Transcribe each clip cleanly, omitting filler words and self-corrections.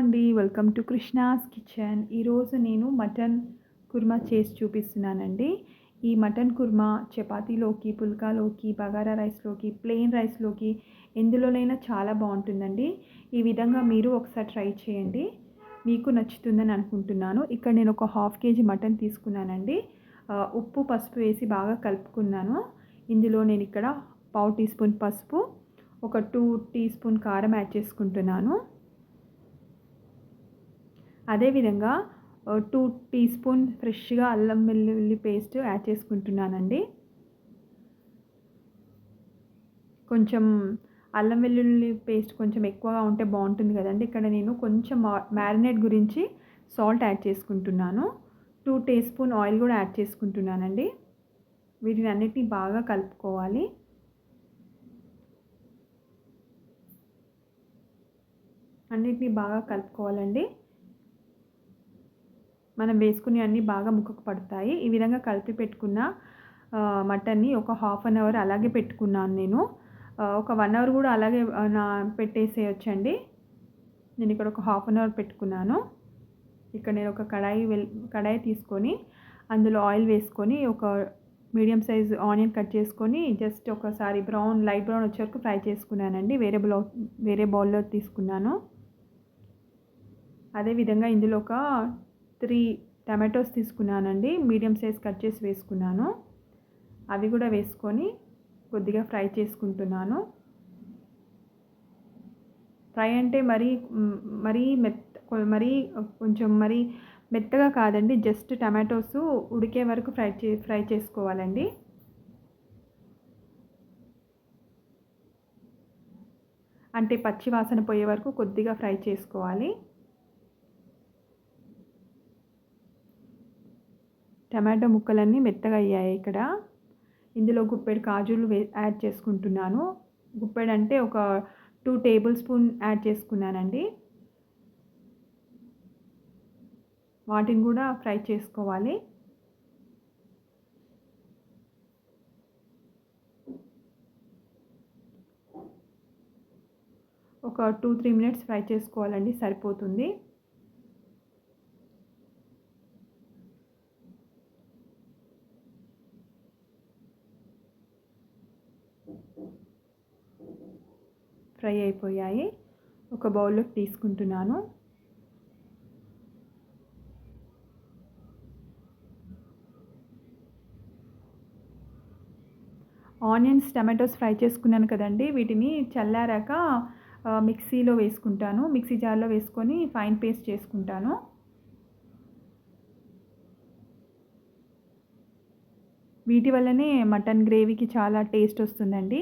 అండి. Welcome to Krishna's kitchen. ఈరోజు నేను మటన్ కుర్మా చేసి చూపిస్తున్నానండి. ఈ మటన్ కుర్మా చపాతీలోకి, పుల్కాలోకి, బగారా రైస్‌లోకి, ప్లెయిన్ రైస్‌లోకి ఎందులోనైనా చాలా బావుంటుందండి. ఈ విధంగా మీరు ఒకసారి ట్రై చేయండి. మీకు నచ్చుతుందని అనుకుంటున్నాను. ఇక్కడ నేను ఒక హాఫ్ కేజీ మటన్ తీసుకున్నానండి. ఉప్పు, పసుపు వేసి బాగా కలుపుకున్నాను. ఇందులో నేనిక్కడ పావు టీ స్పూన్ పసుపు, ఒక 2 టీ స్పూన్ కారం యాడ్ చేసుకుంటున్నాను. అదేవిధంగా 2 టీ స్పూన్ ఫ్రెష్‌గా అల్లం వెల్లుల్లి పేస్ట్ యాడ్ చేసుకుంటున్నానండి. కొంచెం అల్లం వెల్లుల్లి పేస్ట్ కొంచెం ఎక్కువగా ఉంటే బాగుంటుంది కదండి. ఇక్కడ నేను కొంచెం మ్యారినేట్ గురించి సాల్ట్ యాడ్ చేసుకుంటున్నాను. 2 టీ స్పూన్ ఆయిల్ కూడా యాడ్ చేసుకుంటున్నానండి. వీటిని అన్నిటిని బాగా కలుపుకోవాలి. అన్నిటిని బాగా కలుపుకోవాలండి. మనం వేసుకుని అన్నీ బాగా ముక్కకు పడతాయి. ఈ విధంగా కలిపి పెట్టుకున్న మటన్ని ఒక హాఫ్ అన్ అవర్ అలాగే పెట్టుకున్నాను నేను. ఒక 1 అవర్ కూడా అలాగే పెట్టేసేయొచ్చండి. నేను ఇక్కడ ఒక హాఫ్ అన్ అవర్ పెట్టుకున్నాను. ఇక్కడ నేను ఒక కడాయి తీసుకొని అందులో ఆయిల్ వేసుకొని ఒక మీడియం సైజ్ ఆనియన్ కట్ చేసుకొని జస్ట్ ఒకసారి లైట్ బ్రౌన్ వచ్చే వరకు ఫ్రై చేసుకున్నానండి. వేరే బౌల్లో తీసుకున్నాను. అదేవిధంగా ఇందులో ఒక 3 టమాటోస్ తీసుకున్నానండి. మీడియం సైజ్ కట్ చేసి వేసుకున్నాను. అవి కూడా వేసుకొని కొద్దిగా ఫ్రై చేసుకుంటున్నాను. ఫ్రై అంటే మరీ మెత్తగా కాదండి. జస్ట్ టమాటోస్ ఉడికే వరకు ఫ్రై చేసుకోవాలండి. అంటే పచ్చి వాసన పోయే వరకు కొద్దిగా ఫ్రై చేసుకోవాలి. టమాటో ముక్కలన్నీ మెత్తగా అయ్యాయి. ఇక్కడ ఇందులో గుప్పెడు కాజులు యాడ్ చేసుకుంటున్నాను. గుప్పెడు అంటే ఒక 2 టేబుల్ స్పూన్ యాడ్ చేసుకున్నానండి. వాటిని కూడా ఫ్రై చేసుకోవాలి. ఒక 2-3 మినిట్స్ ఫ్రై చేసుకోవాలండి, సరిపోతుంది. ఫ్రై అయిపోయాయి. ఒక బౌల్లోకి తీసుకుంటున్నాను. ఆనియన్స్, టమాటోస్ ఫ్రై చేసుకున్నాను కదండి. వీటిని చల్లారాక మిక్సీలో వేసుకుంటాను. మిక్సీ జార్లో వేసుకొని ఫైన్ పేస్ట్ చేసుకుంటాను. వీటి వల్లనే మటన్ గ్రేవీకి చాలా టేస్ట్ వస్తుందండి.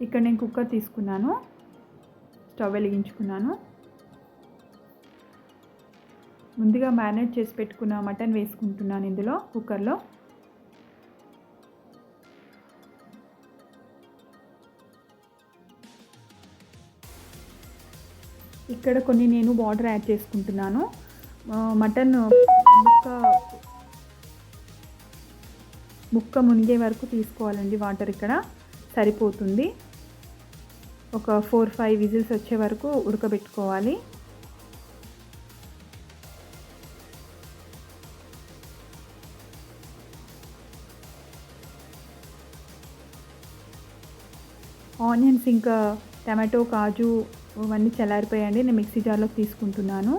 ఇక్కడ నేను కుక్కర్ తీసుకున్నాను. స్టవ్ వెలిగించుకున్నాను. ముందుగా మ్యారినేట్ చేసి పెట్టుకున్న మటన్ వేసుకుంటున్నాను ఇందులో కుక్కర్లో. ఇక్కడ కొన్ని నేను వాటర్ యాడ్ చేసుకుంటున్నాను. మటన్ ముక్క మునిగే వరకు తీసుకోవాలండి వాటర్. ఇక్కడ సరిపోతుంది. ఒక 4-5 విజిల్స్ వచ్చే వరకు ఉడకబెట్టుకోవాలి. ఆనియన్స్ ఇంకా టమాటో, కాజు ఇవన్నీ చల్లారిపోయాయండి. నేను మిక్సీ జార్లోకి తీసుకుంటున్నాను.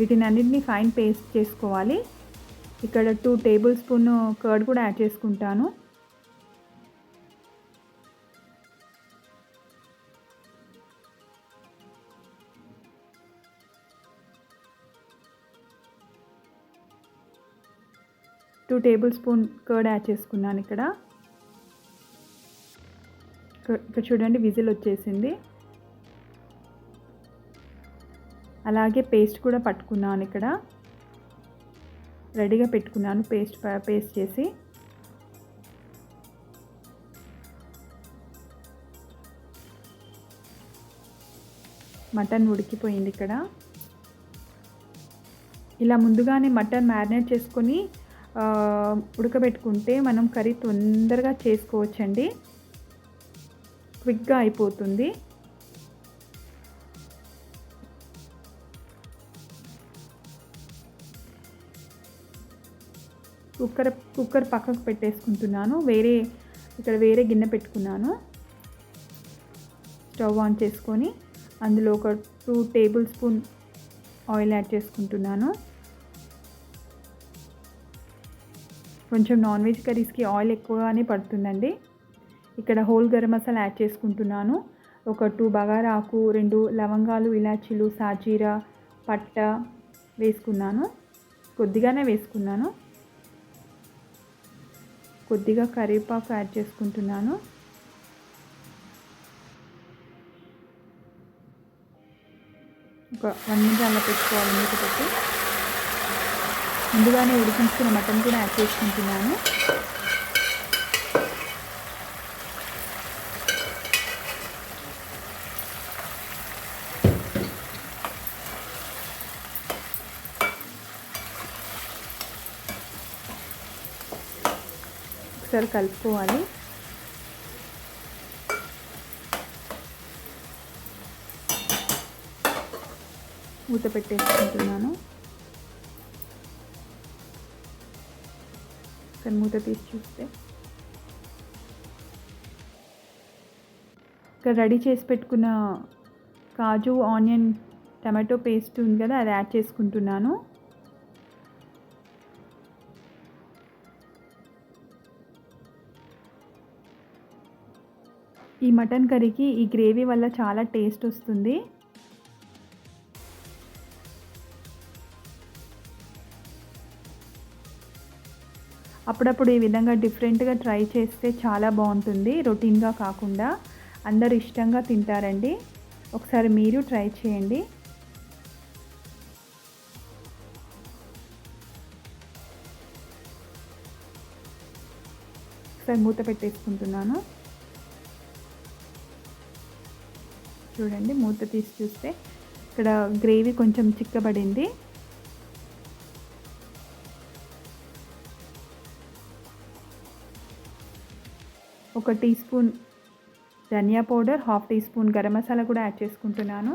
వీటిని అన్నింటినీ ఫైన్ పేస్ట్ చేసుకోవాలి. ఇక్కడ 2 టేబుల్ స్పూన్ కర్డ్ కూడా యాడ్ చేసుకుంటాను. Two table spoon curd add చేసుకున్నాను. ఇక్కడ చూడండి, విజిల్ వచ్చేసింది. అలాగే పేస్ట్ కూడా పట్టుకున్నాను. ఇక్కడ రెడీగా పెట్టుకున్నాను పేస్ట్ చేసి. మటన్ ఉడికిపోయింది. ఇక్కడ ఇలా ముందుగానే మటన్ మ్యారినేట్ చేసుకొని ఉడకబెట్టుకుంటే మనం కర్రీ తొందరగా చేసుకోవచ్చండి, క్విక్గా అయిపోతుంది. కుక్కర్ పక్కకు పెట్టేసుకుంటున్నాను. ఇక్కడ వేరే గిన్నె పెట్టుకున్నాను. స్టవ్ ఆన్ చేసుకొని అందులో ఒక 2 టేబుల్ స్పూన్ ఆయిల్ యాడ్ చేసుకుంటున్నాను. కొంచెం నాన్ వెజ్ కర్రీస్కి ఆయిల్ ఎక్కువగానే పడుతుందండి. ఇక్కడ హోల్ గరం మసాలా యాడ్ చేసుకుంటున్నాను. ఒక 2 బగారా ఆకు, 2 లవంగాలు, ఇలాచీలు, సాజీరా, పట్ట వేసుకున్నాను. కొద్దిగానే వేసుకున్నాను. కొద్దిగా కరివేపాకు యాడ్ చేసుకుంటున్నాను. ఒక 1 మినిట్ అలా పెట్టుకోవాలి మూత పెట్టి. ముందుగానే ఉడికించుకున్న మటన్ కూడా యాడ్ చేసుకుంటున్నాను. ఒకసారి కలుపుకోవాలి. మూత పెట్టేసుకుంటున్నాను. ఒకసారి మూత తీసి చూస్తే ఇక్కడ రెడీ చేసి పెట్టుకున్న కాజు, ఆనియన్, టమాటో పేస్ట్ ఉంది కదా, అది యాడ్ చేసుకుంటున్నాను. ఈ మటన్ కర్రీకి ఈ గ్రేవీ వల్ల చాలా టేస్ట్ వస్తుంది. అప్పుడప్పుడు ఈ విధంగా డిఫరెంట్గా ట్రై చేస్తే చాలా బాగుంటుంది, రొటీన్గా కాకుండా. అందరు ఇష్టంగా తింటారండి. ఒకసారి మీరు ట్రై చేయండి. ఒకసారి మూత పెట్టేసుకుంటున్నాను. చూడండి, మూత తీసి చూస్తే ఇక్కడ గ్రేవీ కొంచెం చిక్కబడింది. ఒక టీ స్పూన్ ధనియా powder, 1/2 teaspoon garam masala కూడా యాడ్ చేసుకుంటున్నాను.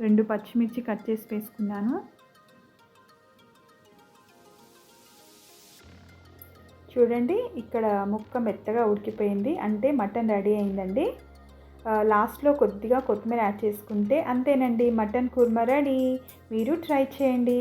రెండు పచ్చిమిర్చి కట్ చేసి వేసుకున్నాను. చూడండి, ఇక్కడ ముక్క మెత్తగా ఉడికిపోయింది, అంటే మటన్ రెడీ అయిందండి. లాస్ట్లో కొద్దిగా కొత్తిమీర యాడ్ చేసుకుంటే అంతేనండి, మటన్ కుర్మా రెడీ. మీరు ట్రై చేయండి.